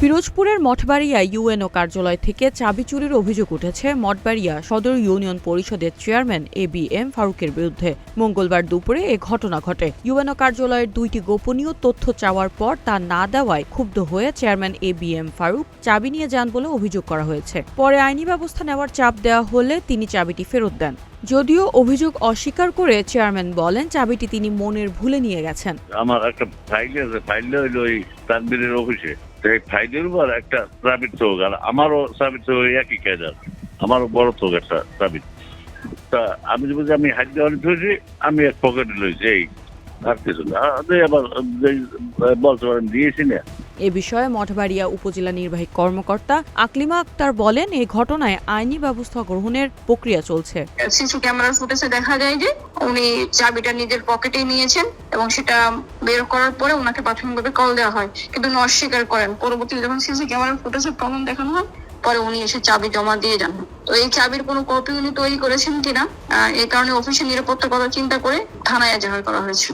পিরোজপুরের মঠবাড়িয়া ইউএনও কার্যালয় থেকে চাবি চুরির অভিযোগ উঠেছে মঠবাড়িয়া সদর ইউনিয়ন পরিষদের চেয়ারম্যান এবিএম ফারুকের বিরুদ্ধে। মঙ্গলবার দুপুরে এ ঘটনা ঘটে। ইউএনও কার্যালয়ের 2টি গোপনীয় তথ্য চাওয়ার পর তা না দেওয়ায় ক্ষুব্ধ হয়ে চেয়ারম্যান এবিএম ফারুক চাবি নিয়ে যান বলে অভিযোগ করা হয়েছে। পরে আইনি ব্যবস্থা নেওয়ার চাপ দেওয়া হলে তিনি চাবিটি ফেরত দেন। যদিও অভিযোগ অস্বীকার করে চেয়ারম্যান বলেন চাবিটি তিনি মনের ভুলে নিয়ে গেছেন। আমার একটা ফাইল আছে, ফাইলটা হইল ওই তানবীরের অফিসে। এই ফাইলের উপর একটা চাবির চোখ, আর আমারও চাবির চোখ একই কায়দার, আমারও বড় চোখ একটা চাবি। তা আমি যে আমি হাত দেওয়া ধরেছি, আমি এক পকেটে লইছি, এই আর কিছু না। আবার বলতে পারেন দিয়েছি না। এ বিষয়ে মঠবাড়িয়া উপজেলা নির্বাহী কর্মকর্তা আকলিমা আক্তার বলেন, এই ঘটনায় আইনি ব্যবস্থা গ্রহণের প্রক্রিয়া চলছে। সিসি ক্যামেরার ফুটেজে দেখা যায় যে উনি চাবিটা নিজের পকেটে নিয়েছেন এবং সেটা বের করার পরে ওনাকে প্রাথমিকভাবে কল দেওয়া হয়, কিন্তু উনি অস্বীকার করেন। পরবর্তীতে যখন সিসি ক্যামেরার ফুটেজের প্রমাণ দেখানো হয়, পরে উনি এসে চাবি জমা দিয়ে যান। তো এই চাবির কোনো কপি উনি তৈরি করেছেন কিনা, এই কারণে অফিসের নিরাপত্তার কথা চিন্তা করে থানায় এজাহার করা হয়েছে।